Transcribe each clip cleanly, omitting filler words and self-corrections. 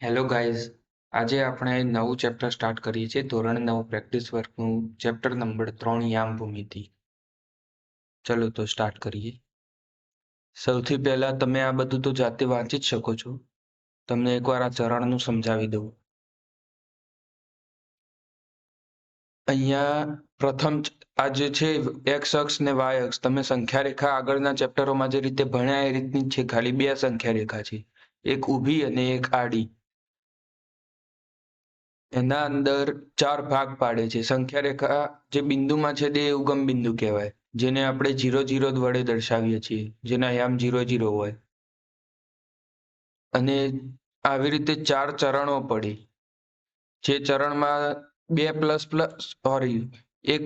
Hello guys, આજે આપણે નવું ચેપ્ટર સ્ટાર્ટ કરીએ છીએ ધોરણ 9 પ્રેક્ટિસ વર્કનું ચેપ્ટર નંબર 3 યામ ભૂમિતિ. ચલો તો સ્ટાર્ટ કરીએ. સૌથી પહેલા તમે આ બધું તો જાતે વાંચી જ શકો છો. તમને એકવાર આ ચરણનું સમજાવી દઉં. અહીંયા પ્રથમ આ જે છે એક્સ અક્ષ ને વાય અક્ષ, તમે સંખ્યા રેખા આગળના ચેપ્ટરોમાં જે રીતે ભણ્યા એ રીતની જ છે, ખાલી બે સંખ્યા રેખા છે, એક ઊભી અને એક આડી. એના અંદર ચાર ભાગ પાડે છે. સંખ્યા રેખા જે બિંદુમાં છે તે ઉગમ બિંદુ કહેવાય, જેને આપણે 0 0 વડે દર્શાવીએ છીએ, જેના યામ 0 0 હોય. અને આવી રીતે ચાર ચરણો પડી, જે ચરણમાં એક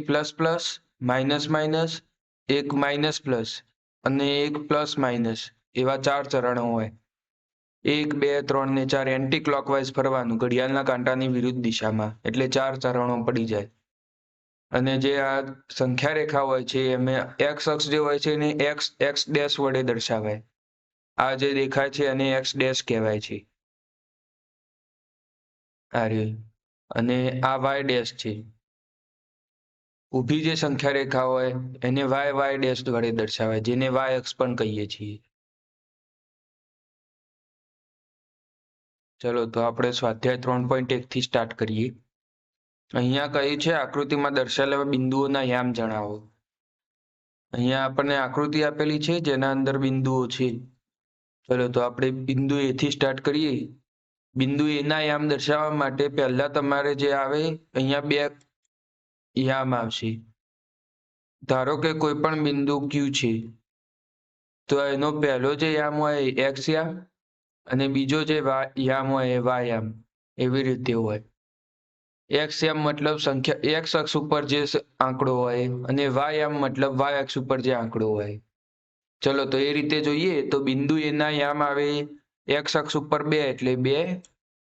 પ્લસ પ્લસ, માઇનસ માઇનસ, એક માઇનસ પ્લસ અને એક પ્લસ માઇનસ, એવા ચાર ચરણો હોય. 1 2 3 ને 4 એન્ટી ક્લોકવાઇઝ ફરવાનું ઘડિયાળના કાંટાની વિરુદ્ધ દિશામાં, એટલે ચાર ચરણો પડી જાય. અને જે આ સંખ્યા રેખા હોય છે એમાં એક્સ અક્ષ જે હોય છે એને એક્સ ડેશ વડે દર્શાવાય. આ જે દેખાય છે એને એક્સ ડેશ કહેવાય છે. અને આ વાય ડેશ છે. ઊભી જે સંખ્યા રેખા હોય એને વાય ડેશ વડે દર્શાવાય, જેને વાય અક્ષ પણ કહીએ છીએ. ચલો તો આપણે સ્વાધ્યાય 3.1 થી સ્ટાર્ટ કરીએ. અહીંયા કહ્યું છે આકૃતિમાં દર્શાવેલા બિંદુઓના યામ જણાવો. અહીંયા આપણને આકૃતિ આપેલી છે જેના અંદર બિંદુઓ છે. ચલો તો આપણે બિંદુ એ થી સ્ટાર્ટ કરીએ. બિંદુ એ ના યામ દર્શાવવા માટે પહેલા તમારે જે આવે અહીંયા બે યામ આવશે. ધારો કે કોઈ પણ બિંદુ ક્યુ છે, તો એનો પહેલો જે યામ હોય એક્સ યામ અને બીજો જે યામ હોય એ વાય યામ, એવી રીતે હોય. એક્સ યામ મતલબ સંખ્યા એક્સ અક્ષ ઉપર જે આંકડો હોય અને વાય યામ મતલબ વાય અક્ષ ઉપર જે આંકડો હોય. ચલો તો એ રીતે જોઈએ તો બિંદુ એ ના યામ આવે એક્સ અક્ષ ઉપર 2 એટલે 2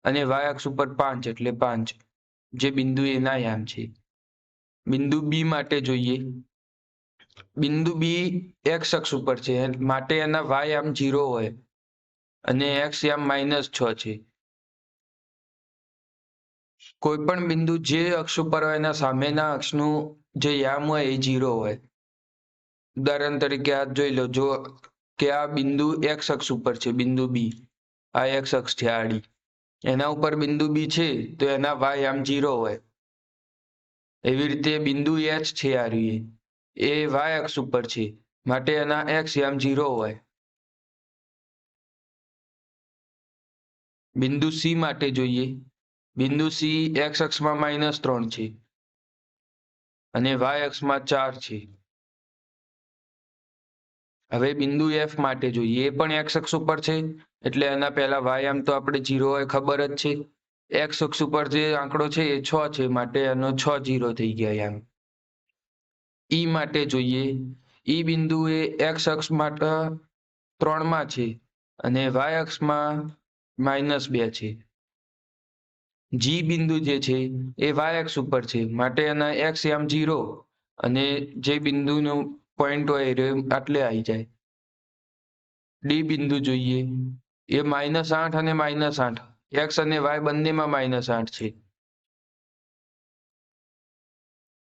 અને વાય અક્ષ ઉપર 5 એટલે 5, જે બિંદુ એ ના યામ છે. બિંદુ બી માટે જોઈએ. બિંદુ બી એક્સ અક્ષ ઉપર છે માટે એના વાય યામ 0 હોય અને એક્સ યામ -6 છે. કોઈ પણ બિંદુ જે અક્ષ ઉપર હોય એના સામેના અક્ષનું જે યામ હોય એ 0 હોય. ઉદાહરણ તરીકે આ જોઈ લો, જો કે આ બિંદુ એક્સ અક્ષ ઉપર છે, બિંદુ બી, આ એક્સ અક્ષ છે આડી, એના ઉપર બિંદુ બી છે તો એના વાય યામ 0 હોય. એવી રીતે બિંદુ એચ છે આ રહ્યું, એ વાય અક્ષ ઉપર છે માટે એના એક્સ યામ 0 હોય. બિંદુ સી માટે જોઈએ. બિંદુ સી એક્સ અક્ષમાં -3 છે અને વાય અક્ષમાં 4 છે. હવે બિંદુ એફ માટે જોઈએ. એ પણ એક્સ અક્ષ ઉપર છે એટલે એના પહેલા વાય યામ તો આપણે 0 હોય ખબર જ છે. એક્સ અક્ષ ઉપર જે આંકડો છે એ 6 છે માટે એનો 6 0 થઈ ગયા યામ. ઈ માટે જોઈએ. ઈ બિંદુ એ એક્સ અક્ષ માટે 3 માં છે અને વાય અક્ષમાં -2 છે. જી બિંદુ જે છે એ વાય અક્ષ ઉપર છે માટે એના એક્સ યામ 0 અને જે બિંદુનો પોઈન્ટ હોય એ આટલે આવી જાય. ડી બિંદુ જોઈએ. એ -8 અને -8, એક્સ અને વાય બંનેમાં -8 છે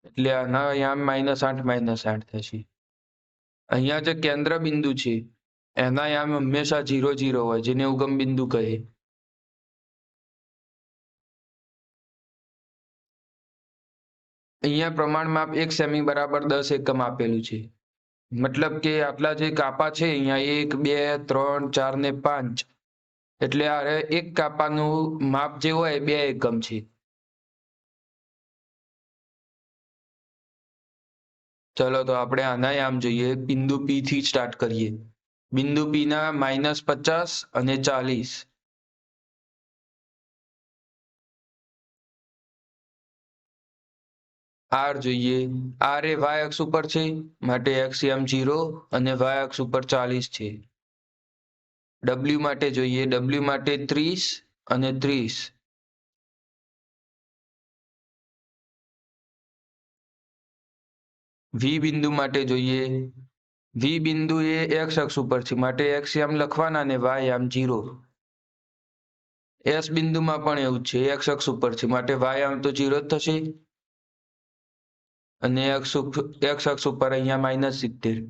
એટલે આના યામ -8 -8 થશે. અહીંયા જે કેન્દ્ર બિંદુ છે એના યામ હંમેશા 0 0 હોય, જેને ઉગમ બિંદુ કહે. અહીંયા પ્રમાણ માપ 1 સેમી બરાબર 10 એકમ આપેલું છે. મતલબ કે આટલા જે કાપા છે અહીંયા 1 2 3 4 ને 5, એટલે આ એક કાપાનું માપ જે હોય 2 એકમ છે. ચલો તો આપણે આના યામ જોઈએ. બિંદુ પી થી સ્ટાર્ટ કરીએ. બિંદુ પી ના -50 અને 40. આર જોઈએ. આર એ વાય અક્ષ ઉપર છે માટે એક્સ યામ 0 અને વાય અક્ષ ઉપર 40 છે. ડબલ્યુ માટે જોઈએ. ડબલ્યુ માટે 30 અને 30. વી બિંદુ માટે જોઈએ. વી બિંદુ એ એક્સ અક્ષ ઉપર છે માટે એક્સ યામ લખવાના અને વાય યામ 0. એસ બિંદુમાં પણ એવું છે, એક્સ અક્ષ ઉપર છે માટે વાય આમ તો 0 જ થશે અને એક્સ અક્ષ ઉપર અહીંયા -70.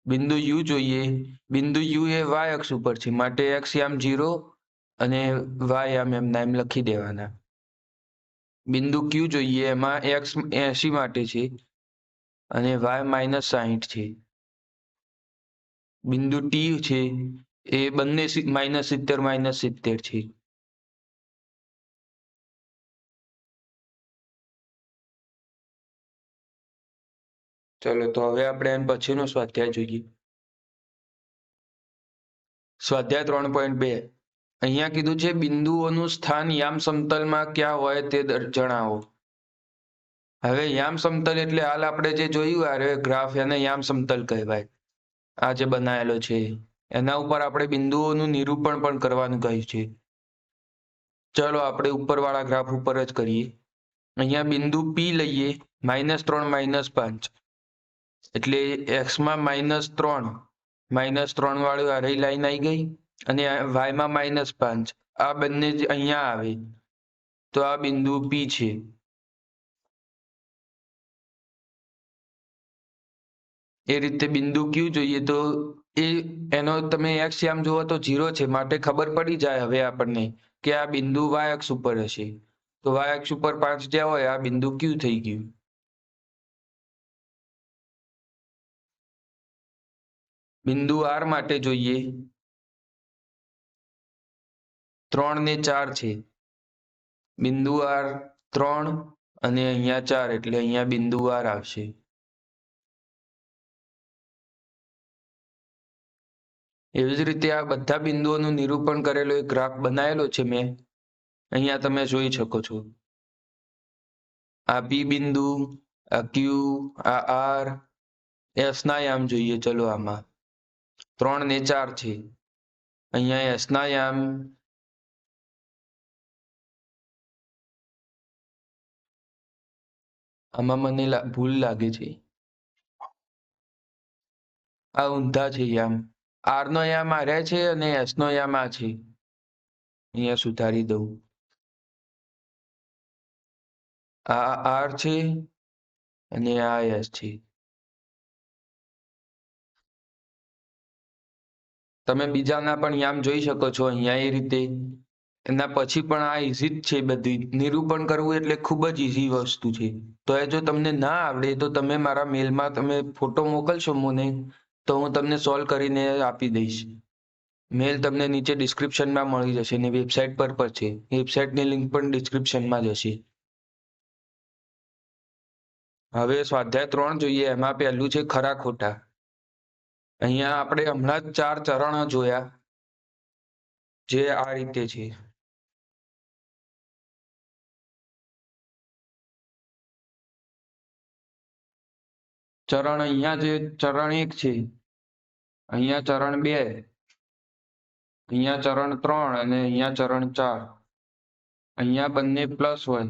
બિંદુ યુ જોઈએ, બિંદુ યુ એ વાય અક્ષ ઉપર છે માટે એક્સ આમ 0 અને વાય આમ એમના એમ લખી દેવાના. બિંદુ ક્યુ જોઈએ, એમાં એક્સ 80 માટે છે અને વાય -60 છે. બિંદુ ટી છે એ બંને -70 -70 છે. ચલો તો હવે આપણે એમ પછીનો સ્વાધ્યાય જોઈએ. સ્વાધ્યાય 3.2. અહીંયા કીધું છે બિંદુઓનું સ્થાન યામ સમતલમાં ક્યાં હોય તે જણાવો. હવે યામ સમતલ એટલે હાલ આપણે જે જોયું આ ગ્રાફ એને યામ સમતલ કહેવાય. આ જે બનાયેલો છે એના ઉપર આપણે બિંદુઓનું નિરૂપણ પણ કરવાનું કહ્યું છે. ચલો આપણે ઉપરવાળા ગ્રાફ ઉપર જ કરીએ. અહીંયા બિંદુ પી લઈએ, -3 -5 એટલે એક્સમાં -3 -3 વાળું આ લાઈન આવી ગઈ અને વાયમાં -5 આ બંને જ અહીંયા આવે તો આ બિંદુ પી છે. એ રીતે બિંદુ ક્યુ જોઈએ તો એનો તમે એક્સ આમ જુઓ તો 0 છે માટે ખબર પડી જાય હવે આપણને કે આ બિંદુ વાય અક્ષ ઉપર હશે. તો વાય અક્ષ ઉપર 5 જ્યાં હોય આ બિંદુ ક્યુ થઈ ગયું. બિંદુ આર માટે જોઈએ, 3 ને 4 છે. બિંદુ આર 3 અને અહીંયા 4 એટલે અહીંયા બિંદુ આર આવશે. એવી જ રીતે આ બધા બિંદુઓનું નિરૂપણ કરેલો એક ગ્રાફ બનાવેલો છે મેં, અહીંયા તમે જોઈ શકો છો. આ પી બિંદુ, આ ક્યુ, આ આર, એસ ના યામ જોઈએ. ચલો આમાં 3 ને 4 છે. અહીંયા એસ ના યામ આમાં મને ભૂલ લાગે છે, આ ઊંધા છે યામ. આર નો યામ આ રહ્યા છે અને એસ નો યામ આ છે. અહીંયા સુધારી દઉં. આ આર છે અને આ એસ છે. તમે બીજાના પણ યામ જોઈ શકો છો અહીંયા એ રીતે. એના પછી પણ આ ઈઝી જ છે બધી. નિરૂપણ કરવું એટલે ખૂબ જ ઈઝી વસ્તુ છે. તો એ જો તમને ના આવડે તો તમે મારા મેલમાં તમે ફોટો મોકલશો મને તો હું તમને સોલ્વ કરીને આપી દઈશ. મેલ તમને નીચે ડિસ્ક્રિપ્શનમાં મળી જશે ને વેબસાઇટ પર છે. વેબસાઇટની લિંક પણ ડિસ્ક્રિપ્શનમાં જ હશે. હવે સ્વાધ્યાય 3 જોઈએ. એમાં પહેલું છે ખરા ખોટા. અહીંયા આપણે હમણાં જ 4 ચરણો જોયા જે આ રીતે છે. ચરણ અહીંયા જે ચરણ 1 છે, અહીંયા ચરણ 2, અહીંયા ચરણ 3 અને અહીંયા ચરણ 4. અહીંયા બંને પ્લસ હોય,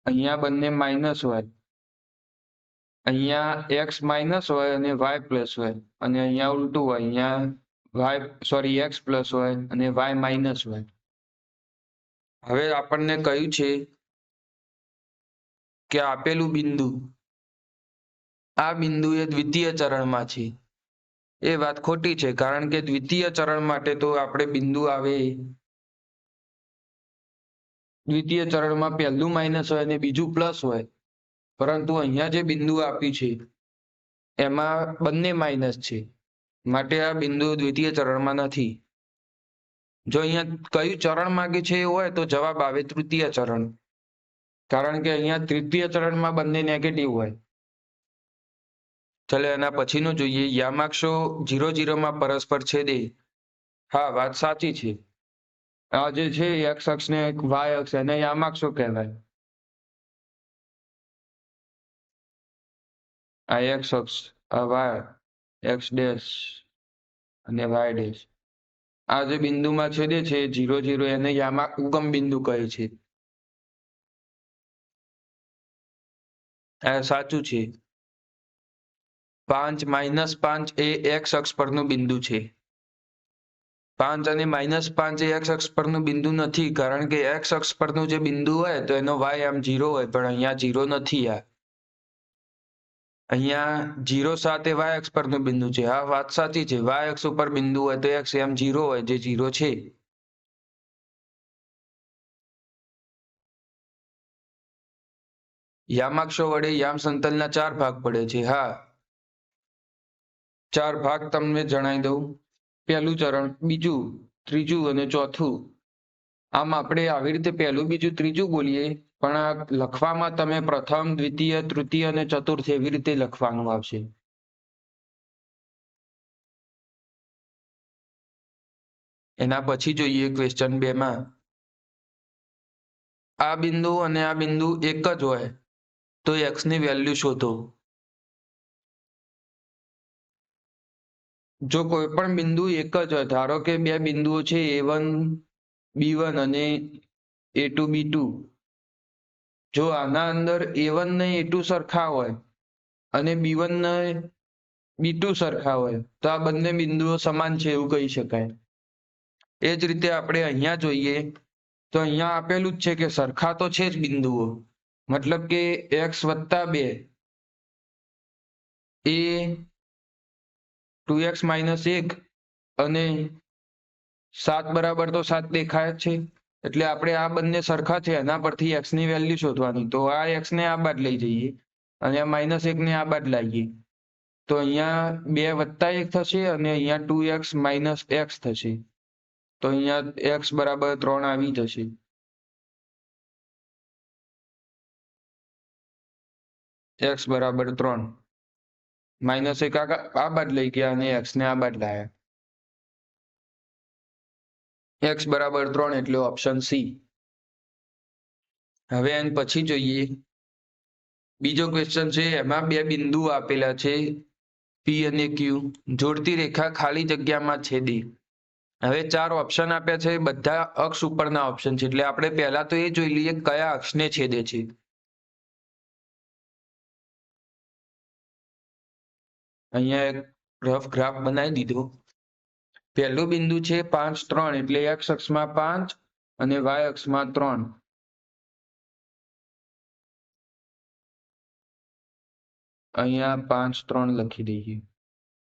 અહીંયા બંને માઇનસ હોય, અહીંયા એક્સ માઇનસ હોય અને વાય પ્લસ હોય અને અહીંયા ઉલટું હોય, અહીંયા એક્સ પ્લસ હોય અને વાય માઇનસ હોય. હવે આપણને કહ્યું છે કે આપેલું બિંદુ આ બિંદુ એ દ્વિતીય ચરણમાં છે. એ વાત ખોટી છે, કારણ કે દ્વિતીય ચરણ માટે તો આપણે બિંદુ આવે દ્વિતીય ચરણમાં પહેલું માઇનસ હોય અને બીજું પ્લસ હોય, પરંતુ અહીંયા જે બિંદુ આપ્યું છે એમાં બંને માઇનસ છે માટે આ બિંદુ દ્વિતીય ચરણમાં નથી. જો અહીંયા કયું ચરણ માંગે છે એ હોય તો જવાબ આવે તૃતીય ચરણ, કારણ કે અહીંયા તૃતીય ચરણમાં બંને નેગેટિવ હોય. ચલો એના પછીનું જોઈએ. યામાક્ષો 0 0 માં પરસ્પર છેદે. હા, વાત સાચી છે. આ જે છે એક્સ અક્ષ ને વાય અક્ષ એને યામાક્ષો કહેવાય. આ એક્સ અક્ષ, આ વાય એક્સ ડેશ અને વાય ડેશ. આ જે બિંદુમાં છેદે છે 0 0 એને ઉગમ બિંદુ કહે છે. આ સાચું છે. 5 -5 એ એક્સ અક્ષ પરનું બિંદુ છે. 5 અને -5 એ x અક્ષ પરનું બિંદુ નથી, કારણ કે x અક્ષ પરનું જે બિંદુ હોય તો એનો y આમ 0 હોય, પણ અહીંયા 0 નથી. અહીંયા 0,7 એ y અક્ષ પરનું બિંદુ છે. આ વાત સાચી છે. y અક્ષ ઉપર બિંદુ હોય તો x આમ 0 હોય, જે 0 છે. યામાક્ષો વડે યામ સમતલના 4 ભાગ પડે છે. હા, 4 ભાગ તમને જણાવી દઉં. પહેલું ચરણ, બીજું, ત્રીજું અને ચોથું. આમ આપણે આવી રીતે પહેલું, બીજું, ત્રીજું બોલીએ, પણ આ લખવામાં તમે પ્રથમ, દ્વિતીય, તૃતીય અને ચતુર્થ એવી રીતે લખવાનું આવશે. એના પછી જોઈએ ક્વેશ્ચન 2 માં, આ બિંદુ અને આ બિંદુ એક જ હોય તો x ની વેલ્યુ શોધો. જો કોઈ પણ બિંદુ એક જ હોય, ધારો કે બે બિંદુઓ છે a1 b1 અને a2 b2, જો આના અંદર a1 ને a2 સરખા હોય અને b1 ને b2 સરખા હોય તો આ બંને બિંદુઓ સમાન છે એવું કહી શકાય. એ જ રીતે આપણે અહીંયા જોઈએ તો અહીંયા આપેલું જ છે કે સરખા તો છે જ બિંદુઓ, મતલબ કે x + 2 એ 2x - 1 અને 7 બરાબર તો 7 દેખાય છે. એટલે આપણે આ બંને સરખા છે, એના પરથી x ની વેલ્યુ શોધવાની. તો આ x ને આ બાદ લઈ જઈએ અને આ -1 ને આ બાદ લાવીએ, તો અહીંયા 2 + 1 થશે અને અહીંયા 2x - x થશે. તો અહીંયા x બરાબર 3 આવી જશે. x બરાબર 3. -1 આ બાદ લઈ ગયા અને x ને આ બાદ લાયા. x બરાબર 3 એટલે ઓપ્શન સી. હવે એન પછી જોઈએ બીજો ક્વેશ્ચન છે. એમાં બે બિંદુ આપેલા છે P અને Q. જોડતી રેખા ખાલી જગ્યામાં છેદે. હવે 4 ઓપ્શન આપ્યા છે, બધા અક્ષ ઉપરના ઓપ્શન છે. એટલે આપણે પહેલા તો એ જોઈ લઈએ કયા અક્ષને છેદે છે. અહીંયા એક રફ ગ્રાફ બનાવી દીધો. પહેલું બિંદુ છે 5, 3 એટલે x અક્ષમાં 5 અને y અક્ષમાં 3. અહીંયા 5, 3 લખી દઈએ.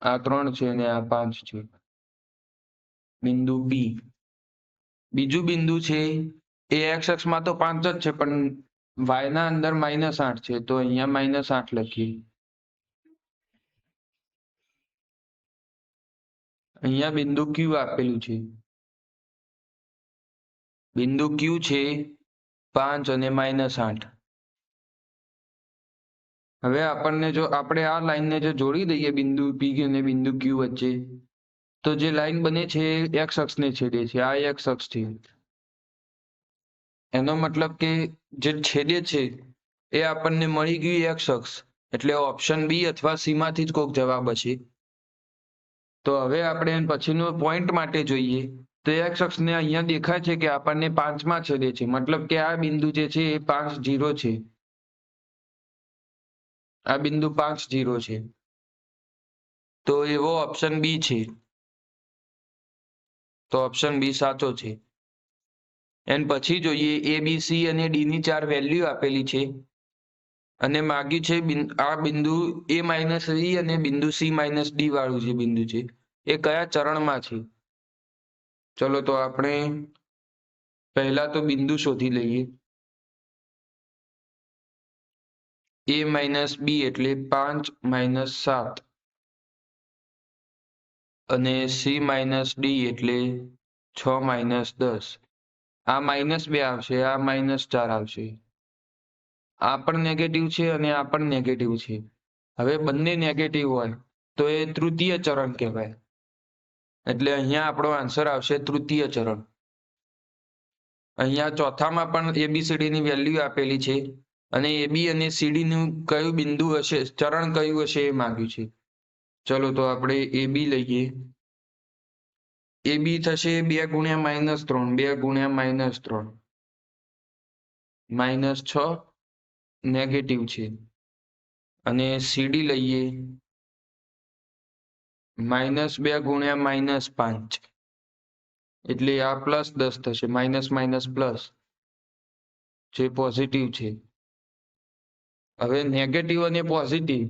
આ 3 છે અને આ 5 છે. બિંદુ B. બીજું બિંદુ છે એ x અક્ષમાં તો 5 જ છે, પણ y ના અંદર -8 છે, તો અહીંયા -8 લખીએ. અહીંયા બિંદુ Q આપેલું છે. બિંદુ Q છે 5 અને -8. હવે આપણને જો આપણે આ લાઈનને જો જોડી દઈએ બિંદુ P અને બિંદુ Q વચ્ચે, તો જે લાઈન બને છે x અક્ષને છેદે છે. આ x અક્ષ છે. એનો મતલબ કે જે છેદે છે એ આપણને મળી ગયું x અક્ષ. એટલે ઓપ્શન બી અથવા સી માંથી જ કોઈક જવાબ હશે. તો હવે આપણે પછીનો પોઈન્ટ માટે જોઈએ તો x અક્ષને અહીંયા દેખાય છે કે આપણને 5 માં છેદે છે, મતલબ કે આ બિંદુ જે છે એ 5, 0 છે. આ બિંદુ 5, 0 છે. તો એવો ઓપ્શન બી છે. તો ઓપ્શન બી સાચો છે. એન્ડ પછી જોઈએ a b c અને d ની 4 વેલ્યુ આપેલી છે અને માગ્યું છે આ બિંદુ a - e અને બિંદુ c - d વાળું જે બિંદુ છે એ કયા ચરણમાં છે. ચલો તો આપણે પહેલા તો બિંદુ શોધી લઈએ. a - b એટલે 5 - 7 અને c - d એટલે 6 - 10. આ -2 આવશે, આ -4 આવશે. આ પણ નેગેટિવ છે અને આ પણ નેગેટિવ છે. હવે બંને નેગેટિવ હોય તો એ તૃતીય ચરણ કહેવાય. એટલે અહીંયા આપણો આન્સર આવશે તૃતીય ચરણ. અહીંયા ચોથામાં પણ ABCD ની વેલ્યુ આપેલી છે અને AB અને CD નું કયું બિંદુ હશે, ચરણ કયું હશે એ માંગ્યું છે. ચલો તો આપણે AB લઈએ. AB થશે 2 × -3, 2 × -3, -6 નેગેટિવ છે. અને CD લઈએ -2 × -5, એટલે આ +10 થશે, માઇનસ માઇનસ પ્લસ, જે પોઝિટિવ છે. હવે નેગેટિવ અને પોઝિટિવ,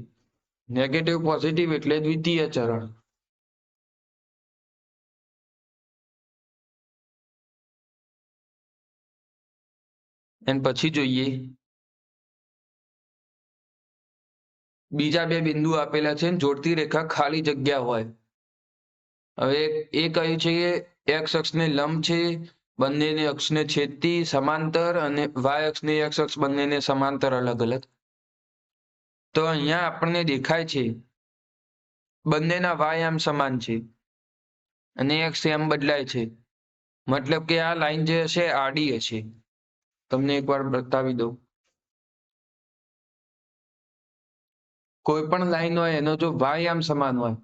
નેગેટિવ પોઝિટિવ એટલે દ્વિતીય ચરણ. અને પછી જોઈએ બીજા બે બિંદુ આપેલા છે, જોડતી રેખા ખાલી જગ્યા હોય. હવે એ કહ્યું છે કે x અક્ષને લંબ છે, બંનેને અક્ષને છેદતી સમાંતર, અને y અક્ષને x અક્ષ બંનેને સમાંતર અલગ અલગ. તો અહીંયા આપણને દેખાય છે બંનેના y આમ સમાન છે અને x આમ બદલાય છે, મતલબ કે આ લાઈન જે હશે આડી હશે. તમને એકવાર બતાવી દઉં. કોઈ પણ લાઈન હોય એનો જો y આમ સમાન હોય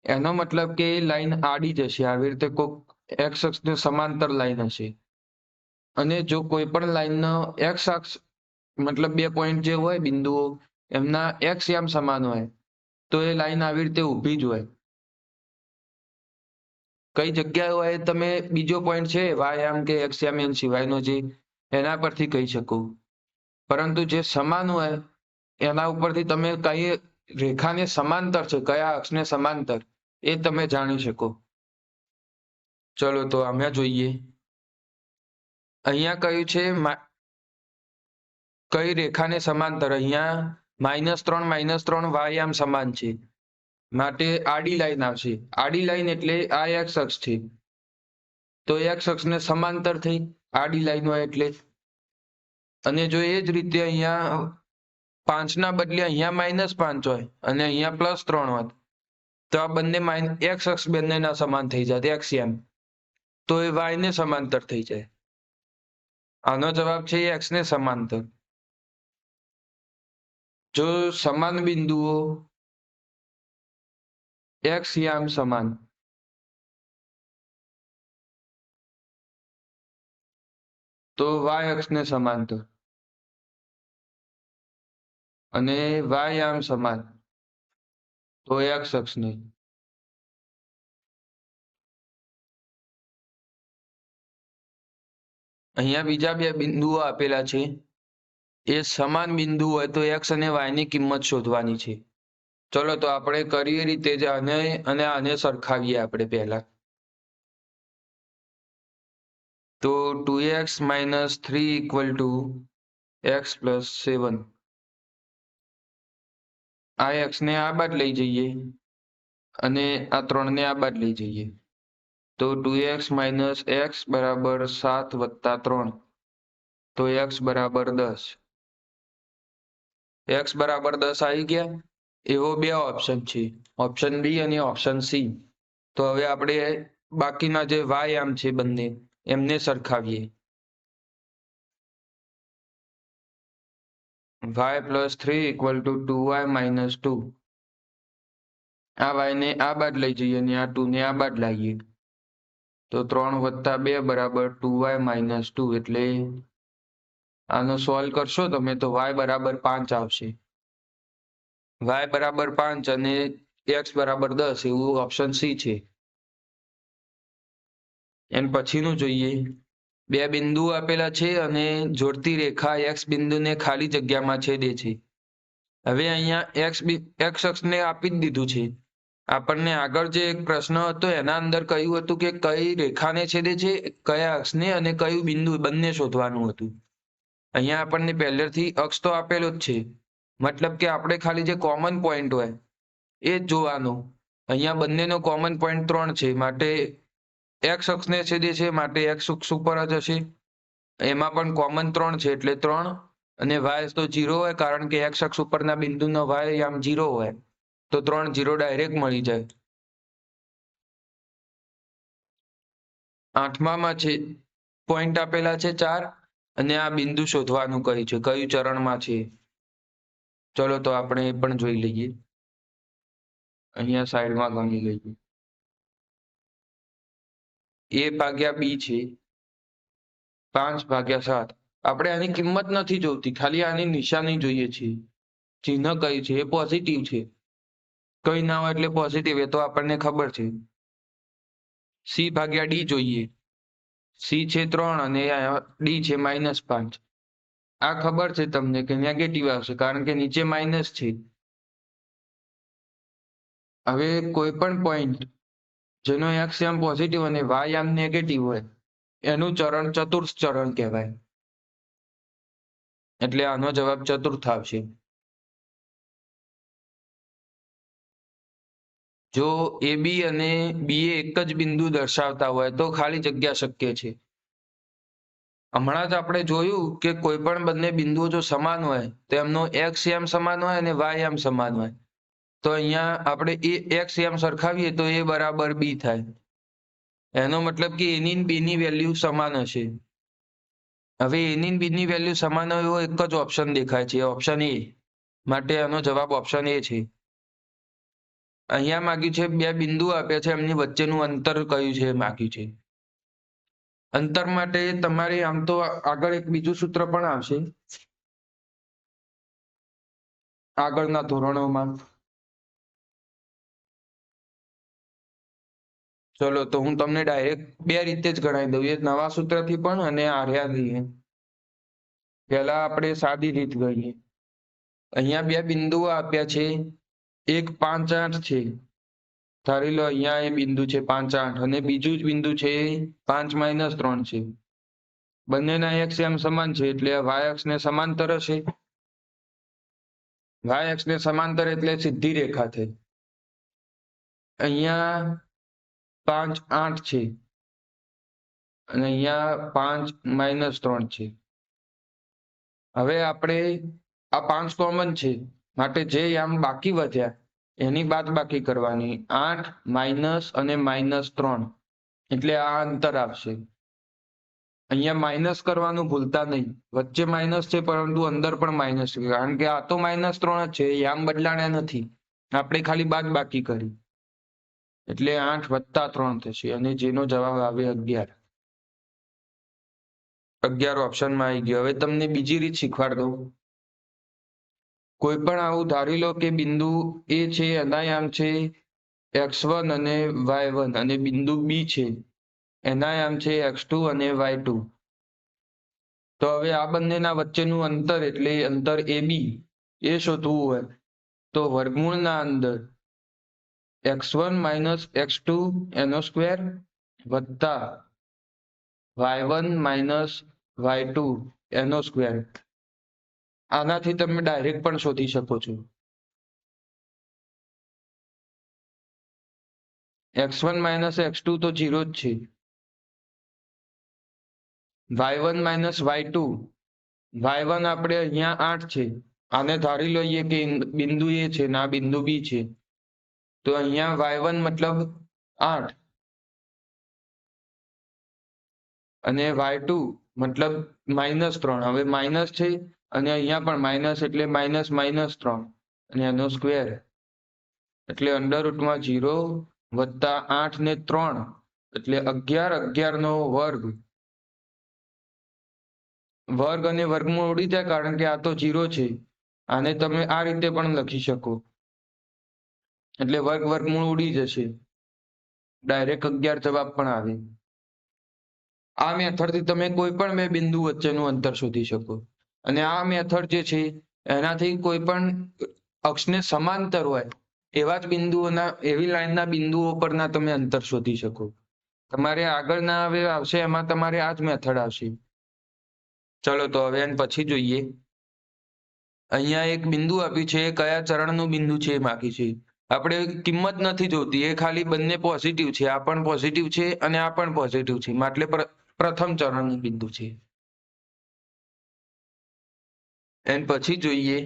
એનો મતલબ કે એ લાઈન આડી જ હશે, આવી રીતે કોઈક x અક્ષને સમાંતર લાઈન હશે. અને જો કોઈ પણ લાઈનનો x અક્ષ મતલબ બે પોઈન્ટ જે હોય બિંદુઓ એમના x આમ સમાન હોય તો એ લાઈન આવી રીતે ઊભી જ હોય. કઈ જગ્યાએ હોય તમે બીજો પોઈન્ટ છે y આમ કે x આમ એમ સિવાયનો જે એના પરથી કહી શકો, પરંતુ જે સમાન હોય એના ઉપરથી તમે કઈ રેખાને સમાંતર છે, કયા અક્ષને સમાંતર, એ તમે જાણી શકો. ચલો તો અમે જોઈએ. અહીંયા કયું છે કઈ રેખાને સમાંતર, અહીંયા -3 y આમ સમાન છે માટે આડી લાઈન આવશે. આડી લાઈન એટલે આ x અક્ષ છે તો x અક્ષને સમાંતર થઈ આડી લાઈન હોય એટલે. અને જો એ જ રીતે અહીંયા 5 ના બદલે અહીંયા -5 હોય અને અહીંયા +3 હોત તો આ બંને x અક્ષ બંનેના સમાન થઈ જાય x આમ, તો એ y ને સમાંતર થઈ જાય. આનો જવાબ છે x ને સમાંતર. જો સમાન બિંદુઓ x આમ સમાન તો y અક્ષને સમાંતર, અને y આમ સમાન તો x અક્ષને. અહીંયા બીજા બે બિંદુઓ આપેલા છે, એ સમાન બિંદુ હોય તો x અને y ની કિંમત શોધવાની છે. ચલો તો આપણે કરીએ રીતે જ આને અને આને સરખાવીએ આપણે પહેલા. તો 2x - 3 = x + 7. આ x ને આ બાદ લઈ જઈએ અને આ 3 ને આ બાદ લઈ જઈએ તો 2x - x = 7 + 3, તો x = 10. x = 10 આવી ગયા. એવો બે ઓપ્શન છે, ઓપ્શન બી અને ઓપ્શન સી. તો હવે આપણે બાકીના જે y આમ છે બંને એમને સરખાવીએ. y + 3 = 2y - 2. આ y ને આ બાદ લઈ જઈએ અને આ 2 ને આ બાદ લાવીએ તો 3 + 2 = 2y - 2, એટલે આનો સોલ્વ કરશો તમે તો y = 5 આવશે. y = 5 અને x = 10 એવું ઓપ્શન સી છે. એન પછીનું જોઈએ. બે બિંદુ આપેલા છે અને જોડતી રેખા x બિંદુને ખાલી જગ્યામાં છેદે છે. હવે અહીંયા x અક્ષને આપી જ દીધું છે. આપણને આગળ જે એક પ્રશ્ન હતો એના અંદર કહ્યું હતું કે કઈ રેખાને છેદે છે, કયા અક્ષને, અને કયું બિંદુ, બંને શોધવાનું હતું. અહીંયા આપણને પહેલેથી અક્ષ તો આપેલો જ છે, મતલબ કે આપણે ખાલી જે કોમન પોઈન્ટ હોય એ જ જોવાનું. અહીંયા બંનેનો કોમન પોઈન્ટ 3 છે માટે x અક્ષને છેદે છે માટે x અક્ષ ઉપર જ હશે. એમાં પણ કોમન 3 છે એટલે 3, અને y તો 0 હોય કારણ કે x અક્ષ ઉપરના બિંદુનો y આમ 0 હોય તો 3 0 ડાયરેક્ટ મળી જાય. 8મામાં છે પોઈન્ટ આપેલા છે 4 અને આ બિંદુ શોધવાનું કહ્યું છે, કયું ચરણમાં છે. ચલો તો આપણે એ પણ જોઈ લઈએ. અહીંયા સાઈડમાં ગણી લઈએ. a / b છે 5/7. આપણે આની કિંમત નથી જોતી, ખાલી આની નિશાની જોઈએ છે. ચિહ્ન કયું છે, એ પોઝિટિવ છે. કઈ ના હોય એટલે પોઝિટિવ, એ તો આપણને ખબર છે. c/d જોઈએ. સી છે 3 અને ડી છે -5. આ ખબર છે તમને કે નેગેટિવ આવશે કારણ કે નીચે માઇનસ છે. હવે કોઈ પણ પોઈન્ટ જેનો એક્સ આમ પોઝિટિવ અને વાય આમ નેગેટિવ હોય એનું ચરણ ચતુર્થ ચરણ કહેવાય. એટલે આનો જવાબ ચતુર્થ આવશે. જો એ બી અને બી એક જ બિંદુ દર્શાવતા હોય તો ખાલી જગ્યા શક્ય છે. હમણાં જ આપણે જોયું કે કોઈ પણ બંને બિંદુઓ જો સમાન હોય તો એમનો એક્સ એમ સમાન હોય અને વાય એમ સમાન હોય. તો અહીંયા આપણે એક્સ એમ સરખાવીએ તો એ બરાબર બી થાય. એનો મતલબ કે એની બી ની વેલ્યુ સમાન હશે. હવે એની બી ની વેલ્યુ સમાન હોય એવો એક જ ઓપ્શન દેખાય છે, ઓપ્શન એ. માટે આનો જવાબ ઓપ્શન એ છે. અહીંયા માગ્યું છે બે બિંદુ આપ્યા છે એમની વચ્ચેનું અંતર કયું છે માગ્યું છે. અંતર માટે તમારે આમ તો આગળ એક બીજું સૂત્ર પણ આવશે આગળના ધોરણોમાં. ચલો તો હું તમને ડાયરેક્ટ બે રીતે જ ગણાવી દઉં, એક નવા સૂત્રથી પણ અને આર્યાથી. પહેલા આપણે સાદી રીત ગણીએ. અહીંયા બે બિંદુઓ આપ્યા છે, એક 5, 8 છે. ધારી લો અહીંયા એ બિંદુ છે 5, 8 અને બીજું જ બિંદુ છે 5 - 3 છે. બંનેના એક્સ એમ સમાન છે એટલે વાય અક્ષને સમાંતર હશે. વાય અક્ષને સમાંતર એટલે સીધી રેખા થઈ. અહીંયા 5, 8 છે અને અહીંયા 5 - 3 છે. હવે આપણે આ 5 કોમન છે માટે જે આમ બાકી વધ્યા એની બાદબાકી કરવાની. 8 માઇનસ અને -3 એટલે આ અંતર આવશે. અહીંયા માઇનસ કરવાનું ભૂલતા નહીં. વચ્ચે માઇનસ છે પરંતુ અંદર પણ માઇનસ છે કારણ કે આ તો -3 જ છે, આમ બદલાણ્યા નથી. આપણે ખાલી બાદબાકી કરી એટલે 8 + 3 થશે અને જેનો જવાબ આવે 11. 11 ઓપ્શનમાં આવી ગયો. હવે તમને બીજી રીત શીખવાડ દઉં. કોઈ પણ આવું ધારી લો કે બિંદુ એ છે એના આમ છે x1 અને y1 અને બિંદુ બી છે એના આમ છે x2 અને y2. તો હવે આ બંનેના વચ્ચેનું અંતર એટલે અંતર AB એ શોધવું હોય તો વર્ગમૂળના અંદર x1 - x2 એનો સ્ક્વેર વત્તા y1 - y2 એનો સ્ક્વેર. આનાથી તમે ડાયરેક્ટ પણ શોધી શકો છો. x1 - x2 તો 0 જ છે. y1 - y2 y1 આપણે અહીંયા 8 છે. આને ધારી લઈએ કે બિંદુ એ છે ના બિંદુ બી છે. તો અહીંયા y1 મતલબ 8 અને y2 મતલબ -3. હવે માઇનસ છે અને અહીંયા પણ માઇનસ એટલે -3 અને એનો સ્ક્વેર એટલે √ 0 વત્તા 8 ને 3 એટલે 11, 11 નો વર્ગ. વર્ગ અને વર્ગમૂળ ઉડી જાય કારણ કે આ તો 0 છે. આને તમે આ રીતે પણ લખી શકો એટલે વર્ગમૂળ ઉડી જશે. ડાયરેક્ટ 11 જવાબ પણ આવે. આ મેથડથી તમે કોઈ પણ બે બિંદુ વચ્ચેનું અંતર શોધી શકો અને આ મેથડ જે છે એનાથી કોઈ પણ અક્ષને સમાંતર હોય એવા જ બિંદુઓના એવી લાઈનના બિંદુઓ પરના તમે અંતર શોધી શકો. તમારે આગળના હવે આવશે એમાં તમારે આ જ મેથડ આવશે. ચલો તો હવે એન પછી જોઈએ. અહીંયા એક બિંદુ આપ્યું છે, કયા ચરણનું બિંદુ છે એ માગ્યું છે. આપણે કિંમત નથી જોતી, એ ખાલી બંને પોઝિટિવ છે. આ પણ પોઝિટિવ છે અને આ પણ પોઝિટિવ છે એટલે પ્રથમ ચરણનું બિંદુ છે. એન પછી જોઈએ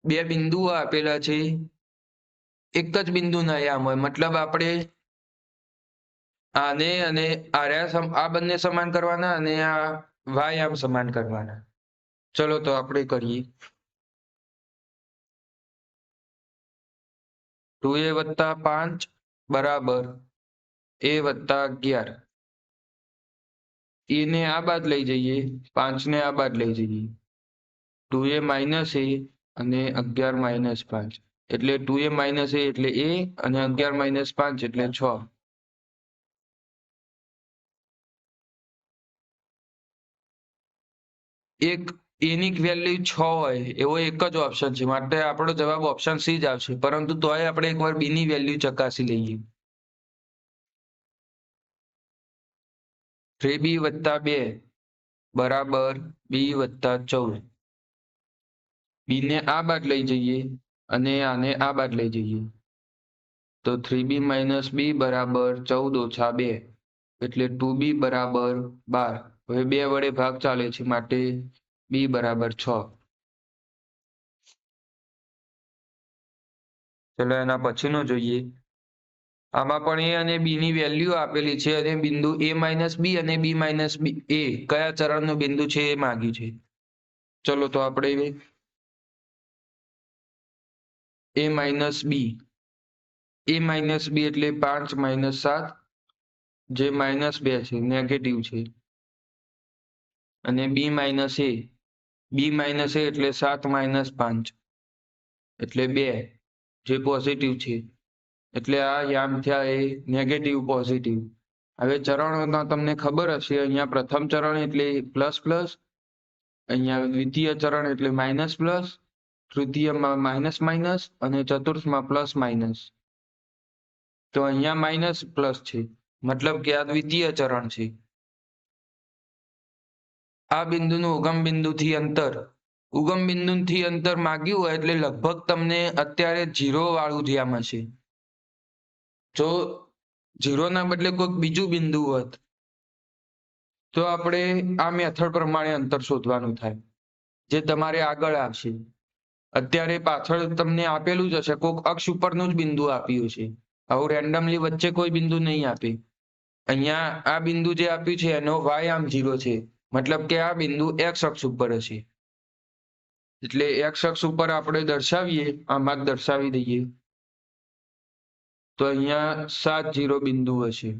બે બિંદુઓ આપેલા છે, એક જ બિંદુના આયામ હોય મતલબ આપણે આને અને આ બંને સમાન કરવાના અને આ વાય આમ સમાન કરવાના. ચલો તો આપણે કરીએ. 2a + 5 બરાબર a + 11. એને આ બાદ લઈ જઈએ, 5 ને આ બાદ લઈ જઈએ. 2a - a અને 11 - 5 એટલે 2a - a એટલે a અને 11 - 5 એટલે 6. એક એની વેલ્યુ 6 હોય એવો એક જ ઓપ્શન છે, માટે આપણો જવાબ ઓપ્શન સી જ આવશે, પરંતુ તોય આપણે એકવાર બી ની વેલ્યુ ચકાસી લઈએ. 3b + 2 બરાબર b + 14. બી ને આ બાદ લઈ જઈએ અને આને આ બાદ લઈ જઈએ તો 3b - b બરાબર 14 - 2 એટલે 2b બરાબર 12. હવે 2 વડે ભાગ ચાલે છે, માટે b બરાબર 6. ચલો એના પછીનો જોઈએ. આમાં પણ a અને b ની વેલ્યુ આપેલી છે અને બિંદુ a - b અને b - a કયા ચરણનું બિંદુ છે એ માંગ્યું છે. ચલો તો આપણે a - b એટલે 5 - 7 જે -2 છે, નેગેટિવ છે, અને b - a એટલે 7 - 5 એટલે 2 જે પોઝિટિવ છે, એટલે આ યામ થયા એ નેગેટિવ પોઝિટિવ. હવે ચરણો તમને ખબર હશે, અહીંયા પ્રથમ ચરણ એટલે પ્લસ પ્લસ, અહીંયા દ્વિતીય ચરણ એટલે માઇનસ પ્લસ, તૃતીયમાં માઇનસ માઇનસ અને ચતુર્થમાં પ્લસ માઇનસ. તો અહીંયા માઇનસ પ્લસ છે, મતલબ કે આ દ્વિતીય ચરણ છે. આ બિંદુનું ઉગમ બિંદુથી અંતર માગ્યું હોય એટલે લગભગ તમને અત્યારે 0 વાળું જ્યાં હશે. જો 0 ના બદલે કોઈક બીજું બિંદુ હોત તો આપણે આ મેથડ પ્રમાણે અંતર શોધવાનું થાય, જે તમારે આગળ આવશે. અત્યારે પાછળ તમને આપેલું જ હશે, કોઈક અક્ષ ઉપરનું જ બિંદુ આપ્યું છે. આવું રેન્ડમલી વચ્ચે કોઈ બિંદુ નહીં આપે. અહીંયા આ બિંદુ જે આપ્યું છે એનો y આમ 0 છે, મતલબ કે આ બિંદુ x અક્ષ ઉપર હશે. એટલે x અક્ષ ઉપર આપણે દર્શાવીએ, આમાં જ દર્શાવી દઈએ તો અહીંયા 7 0 બિંદુ હશે.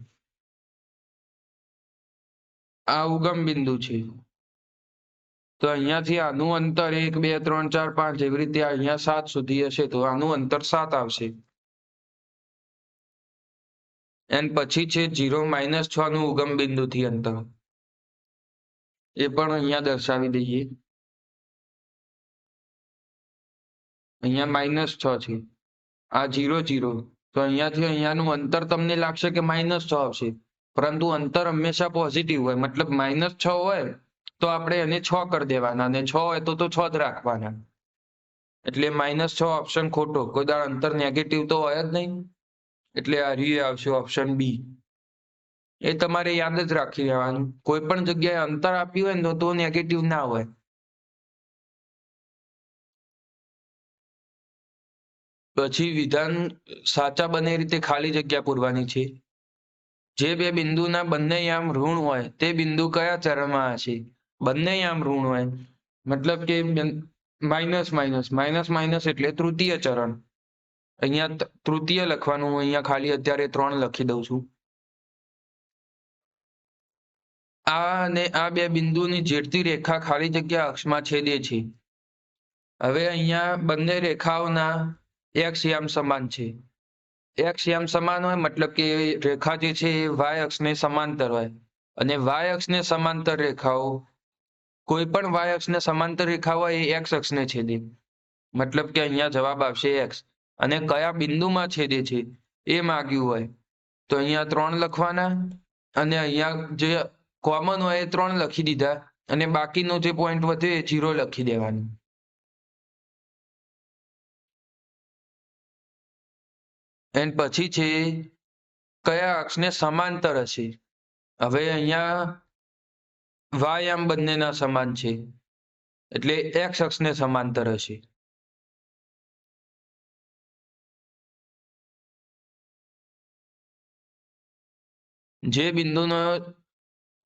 આ ઉગમ બિંદુ છે, તો અહીંયાથી આનું અંતર 1 2 3 4 5 એવી રીતે અહીંયા 7 સુધી હશે, તો આનું અંતર 7 આવશે. એન્ડ પછી છે 0 - 6 નું ઉગમ બિંદુથી અંતર, એ પણ અહીંયા દર્શાવી દઈએ. અહીંયા -6 છે, આ 0 0, તો અહીંયાથી અહીંયાનું અંતર તમને લાગશે કે -6 આવશે, પરંતુ અંતર હંમેશા પોઝિટિવ હોય, મતલબ -6 હોય તો આપણે એને 6 કરી દેવાના, અને 6 હોય તો 6 જ રાખવાના. એટલે -6 ઓપ્શન ખોટો, કોઈ દાડ અંતર નેગેટિવ તો હોય જ નહીં, એટલે આ રહ્યું આવશે ઓપ્શન બી. એ તમારે યાદ જ રાખી લેવાનું, કોઈ પણ જગ્યાએ અંતર આપ્યું હોય ને તો નેગેટિવ ના હોય. પછી વિધાન સાચા બને રીતે ખાલી જગ્યા પૂરવાની છે. જે બે બિંદુના બંને યામ ઋણ હોય તે બિંદુ કયા ચરણમાં હશે? બંને યામ ઋણ હોય, મતલબ કે માઇનસ માઇનસ માઇનસ માઇનસ એટલે તૃતીય ચરણ. અહીંયા તૃતીય લખવાનું, હું અહીંયા ખાલી અત્યારે 3 લખી દઉં છું. આ અને આ બે બિંદુની જેટલી રેખા ખાલી જગ્યા અક્ષમાં છેદે છે. હવે અહીંયા બંને રેખાઓના x યામ સમાન છે. x યામ સમાન હોય મતલબ કે રેખા જે છે એ y અક્ષને સમાંતર હોય, અને y અક્ષને સમાંતર રેખાઓ, કોઈ પણ y અક્ષને સમાંતર રેખા હોય એ x અક્ષને છેદે, મતલબ કે અહીંયા જવાબ આવશે x. અને કયા બિંદુમાં છેદે છે એ માગ્યું હોય તો અહીંયા 3 લખવાના, અને અહીંયા જે કોમન હોય એ 3 લખી દીધા, અને બાકીનો જે પોઈન્ટ વધે એ 0 લખી દેવાનું. એન્ડ પછી છે કયા અક્ષને સમાંતર હશે? હવે અહીંયા y આમ બંનેના સમાન છે, એટલે x અક્ષને સમાંતર હશે. જે બિંદુનો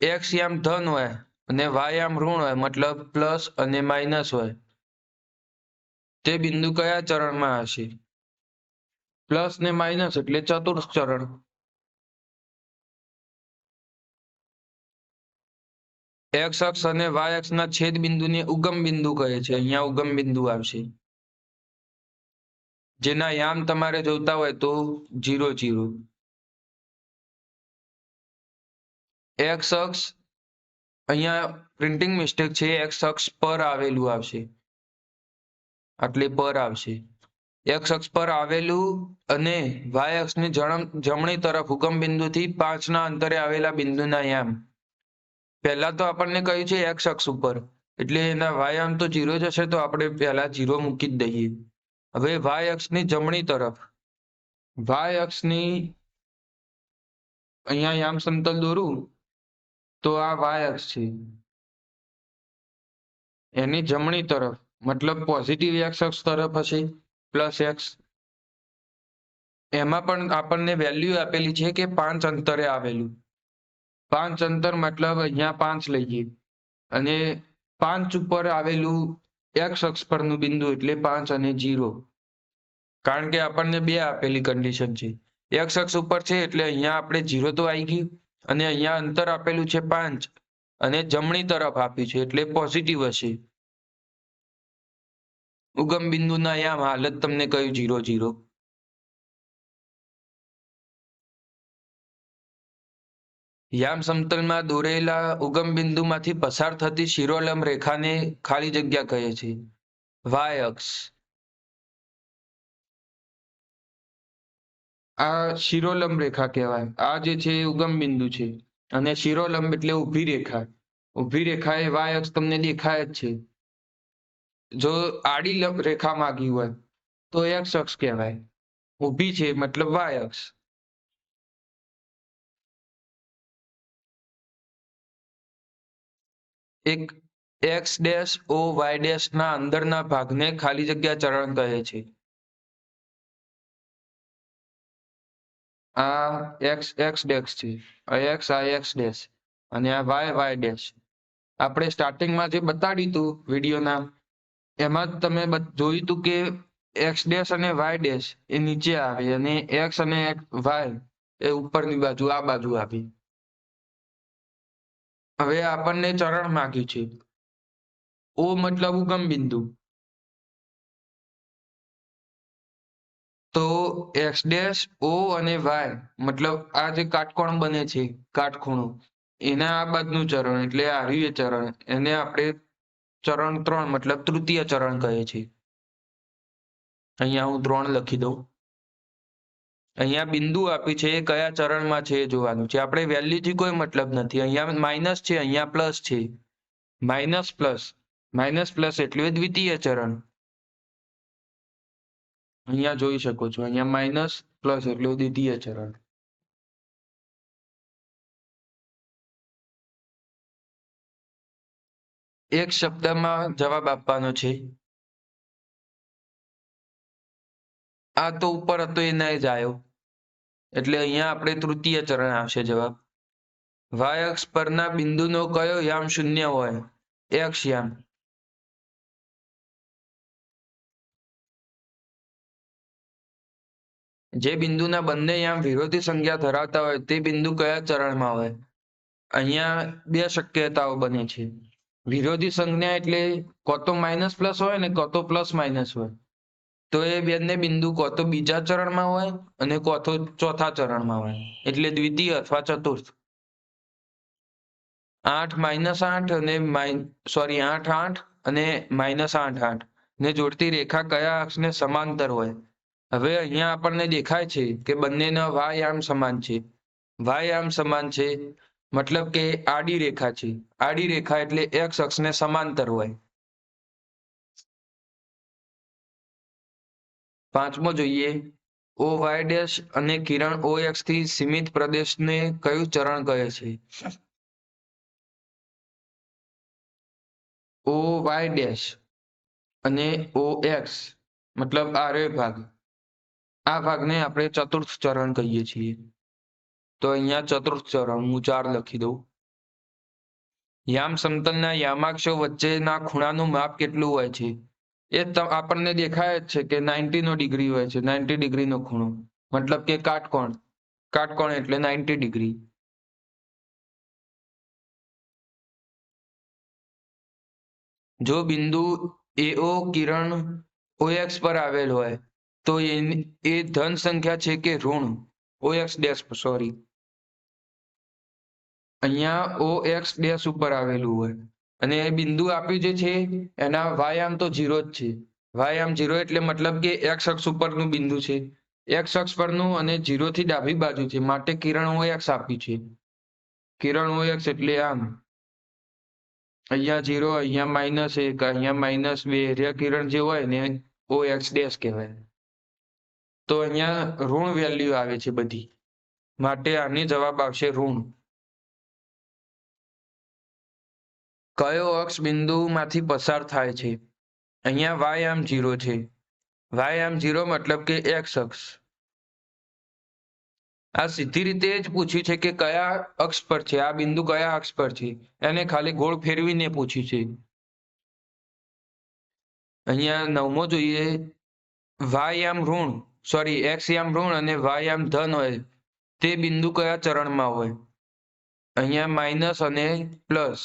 x યામ ધન હોય અને y યામ ઋણ હોય, મતલબ પ્લસ અને માઇનસ હોય, તે બિંદુ કયા ચરણમાં હશે? પ્લસ ને માઇનસ એટલે ચતુર્થ ચરણ. x અક્ષ અને y અક્ષના છેદ બિંદુને ઉગમ બિંદુ કહે છે. અહીંયા ઉગમ બિંદુ આવશે, જેના યામ તમારે જોતા હોય તો 0 0. x અક્ષ અહીંયા પ્રિન્ટિંગ મિસ્ટેક છે, એક્સ અક્ષ પર આવેલું આવશે, એટલે પર આવશે. એક્સ અક્ષ પર આવેલું અને વાય અક્ષની જમણી તરફ ઉગમ બિંદુથી 5ના અંતરે આવેલા બિંદુના યામ. પહેલા તો આપણને કહ્યું છે એક્સ અક્ષ ઉપર, એટલે એના વાય યામ તો 0 જ હશે, તો આપણે પહેલા 0 મૂકી જ દઈએ. હવે વાય અક્ષની જમણી તરફ, વાય અક્ષની અહીંયા યામ સમતલ દોરું તો આ વાય અક્ષ છે, એની જમણી તરફ મતલબ પોઝિટિવ એક્સ અક્ષ તરફ હશે પ્લસ એક્સ. એમાં પણ આપણને વેલ્યુ આપેલી છે કે 5 અંતરે આવેલું. 5 અંતર મતલબ અહીંયા 5 લઈએ અને 5 ઉપર આવેલું એક્સ અક્ષ પરનું બિંદુ એટલે 5 અને 0, કારણ કે આપણને બે આપેલી કન્ડિશન છે. એક્સ અક્ષ ઉપર છે એટલે અહીંયા આપણે 0 તો આવી ગયું, અને અહીંયા અંતર આપેલું છે 5 અને જમણી તરફ આપ્યું છે એટલે પોઝિટિવ હશે. ઉગમ બિંદુના યામ હાલ જ તમને કહ્યું 0 0. યામ સમતલમાં દોરેલા ઉગમ બિંદુમાંથી પસાર થતી શિરોલંબ રેખાને ખાલી જગ્યા કહે છે, વાય અક્ષ. આ શિરોલંબ રેખા કહેવાય. આ જે છે ઉગમ બિંદુ છે, અને શિરોલંબ એટલે ઊભી રેખા. ઊભી રેખા એ વાય અક્ષ તમને દેખાય જ છે. જો આડી રેખા માંગી હોય તો એક્સ અક્ષ કહેવાય, ઊભી છે મતલબ વાય અક્ષ. એક X dash O Y dash ના અંદરના ભાગને ખાલી જગ્યા ચરણ કહે છે. આ એક્સ એક્સ ડેશ છે, આ એક્સ ડેશ અને આ વાય વાય ડેશ. આપણે સ્ટાર્ટિંગમાં જે બતાડ્યું હતું વિડીયોના, એમાં તમે જોયું હતું કે એક્સ ડેશ અને વાય ડેશ એ નીચે આવે અને એક્સ અને વાય એ ઉપરની બાજુ આ બાજુ આવી. હવે આપણને ચરણ માંગ્યું છે. ઓ મતલબ ઉગમ બિંદુ, તો એક્સ ડેશ ઓ અને વાય મતલબ આ જે કાટકોણ બને છે, કાટખૂણો, એના આ બાજુનું ચરણ એટલે આ રહ્યું ચરણ, એને આપણે ચરણ 3 મતલબ તૃતીય ચરણ કહે છે. અહીંયા હું 3 લખી દઉં. અહીંયા બિંદુ આપ્યું છે, એ કયા ચરણમાં છે એ જોવાનું છે. આપણે વેલ્યુથી કોઈ મતલબ નથી. અહીંયા માઇનસ છે, અહીંયા પ્લસ છે. માઇનસ પ્લસ એટલે દ્વિતીય ચરણ. અહીંયા જોઈ શકો છો, અહીંયા માઇનસ પ્લસ એટલે દ્વિતીય ચરણ. એક શબ્દમાં જવાબ આપવાનો છે. આ તો ઉપર હતો એ નહીં જ આવ્યો, એટલે અહીંયા આપણે તૃતીય ચરણ આવશે જવાબ. વાય અક્ષ પરના બિંદુનો કયો યામ શૂન્ય હોય? એક્સ યામ. જે બિંદુના બંને યામ વિરોધી સંખ્યા ધરાવતા હોય તે બિંદુ કયા ચરણમાં હોય? અહીંયા બે શક્યતાઓ બને છે. વિરોધી સંજ્ઞા એટલે કો તો માઇનસ પ્લસ હોય ને કો તો પ્લસ માઇનસ હોય. તો એ બંને બિંદુ કો તો બીજા ચરણમાં હોય અને કો તો ચોથા ચરણમાં હોય, એટલે દ્વિતીય અથવા ચતુર્થ. 8 -8 અને 8 8 અને -8 8 ને જોડતી રેખા કયા અક્ષને સમાંતર હોય? હવે અહીંયા આપણને દેખાય છે કે બંનેના વાય યામ સમાન છે. વાય યામ સમાન છે મતલબ કે આડી રેખા છે. આડી રેખા એટલે એક્સ અક્ષને સમાંતર હોય. પાંચમો જોઈએ. ઓ વાય ડેશ અને કિરણ ઓ એક્સ થી સીમિત પ્રદેશને કયું ચરણ કહે છે? ઓ વાય ડેશ અને ઓ એક્સ મતલબ આ રે ભાગ, આ ભાગને આપણે ચતુર્થ ચરણ કહીએ છીએ. તો અહીંયા ચતુર્થ ચરણ હું 4 લખી દઉં. યામ સમતલના યામાક્ષો વચ્ચેના ખૂણાનું માપ કેટલું હોય છે? એ આપણને દેખાય જ છે કે 90 ડિગ્રી હોય છે. 90 ડિગ્રીનો ખૂણો મતલબ કે કાટકોણ. કાટકોણ એટલે 90 ડિગ્રી. જો બિંદુ એઓ કિરણ OX પર આવેલ હોય તો એ ધન સંખ્યા છે કે ઋણ? OX ડેશ સોરી અહીંયા ઓ એક્સ ડેશ ઉપર આવેલું હોય અને એ બિંદુ આપ્યું જે છે એના વાય આમ તો 0 જ છે. વાય આમ 0 એટલે મતલબ કે એક્સ અક્ષ ઉપરનું બિંદુ છે. એક્સ અક્ષ પરનું અને 0 થી ડાબી બાજુ છે માટે કિરણ ઓ એક્સ આપ્યું છે. કિરણ ઓ એક્સ એટલે આમ અહીંયા 0, અહીંયા -1, અહીંયા -2 કિરણ જે હોય ને ઓ એક્સ ડેશ કહેવાય. તો અહીંયા ઋણ વેલ્યુ આવે છે બધી માટે આની જવાબ આવશે ઋણ. કયો અક્ષ બિંદુમાંથી પસાર થાય છે? અહીંયા વાય આમ 0 છે. વાય આમ 0 મતલબ કે એક્સ અક્ષ. આ સીધી રીતે જ પૂછ્યું છે કે કયા અક્ષ પર છે આ બિંદુ, કયા અક્ષ પર છે એને ખાલી ગોળ ફેરવીને પૂછ્યું છે. અહીંયા 9મો જોઈએ. વાય આમ ઋણ એક્સ આમ ઋણ અને વાય આમ ધન હોય તે બિંદુ કયા ચરણમાં હોય? અહીંયા માઇનસ અને પ્લસ.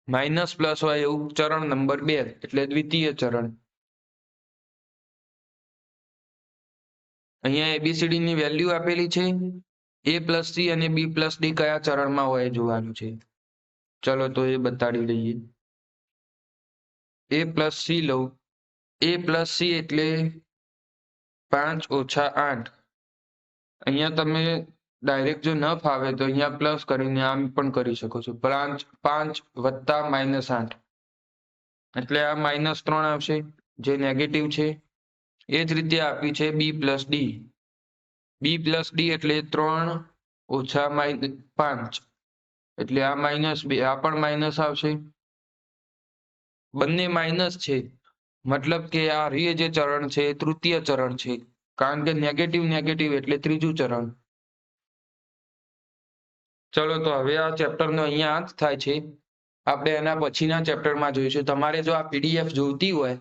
માઇનસ પ્લસ હોય એવું ચરણ નંબર 2 એટલે દ્વિતીય ચરણ. અહીંયા ABCD ની વેલ્યુ આપેલી છે. A પ્લસ સી અને B પ્લસ ડી કયા ચરણમાં હોય જોવાનું છે. ચલો તો એ બતાડી દઈએ. A પ્લસ સી લઉં. A પ્લસ સી એટલે 5 ઓછા 8. અહીંયા તમે ડાયરેક્ટ જો ન ફાવે તો અહીંયા પ્લસ કરીને આમ પણ કરી શકો છો. 5 વત્તા -8 એટલે આ -3 આવશે જે નેગેટિવ છે. એ જ રીતે આપી છે B plus D. B plus D એટલે 3 ઓછા 5 એટલે આ -2 આ પણ માઇનસ આવશે. બંને માઇનસ છે મતલબ કે આ રે જે ચરણ છે એ તૃતીય ચરણ છે કારણ કે નેગેટિવ એટલે ત્રીજું ચરણ. ચલો તો હવે આ ચેપ્ટરનો અહીંયા અંત થાય છે. આપણે એના પછીના ચેપ્ટરમાં જોઈશું. તમારે જો આ PDF જોઈતી હોય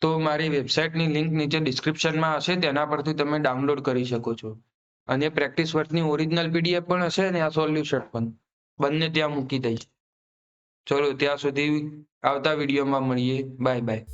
તો મારી વેબસાઇટની લિંક નીચે ડિસ્ક્રિપ્શનમાં હશે, તેના પરથી તમે ડાઉનલોડ કરી શકો છો. અને પ્રેક્ટિસ વર્કની ઓરિજિનલ PDF પણ હશે અને આ સોલ્યુશન પણ, બંને ત્યાં મૂકી દઈશ. ચલો ત્યાં સુધી આવતા વિડીયોમાં મળીએ. Bye bye.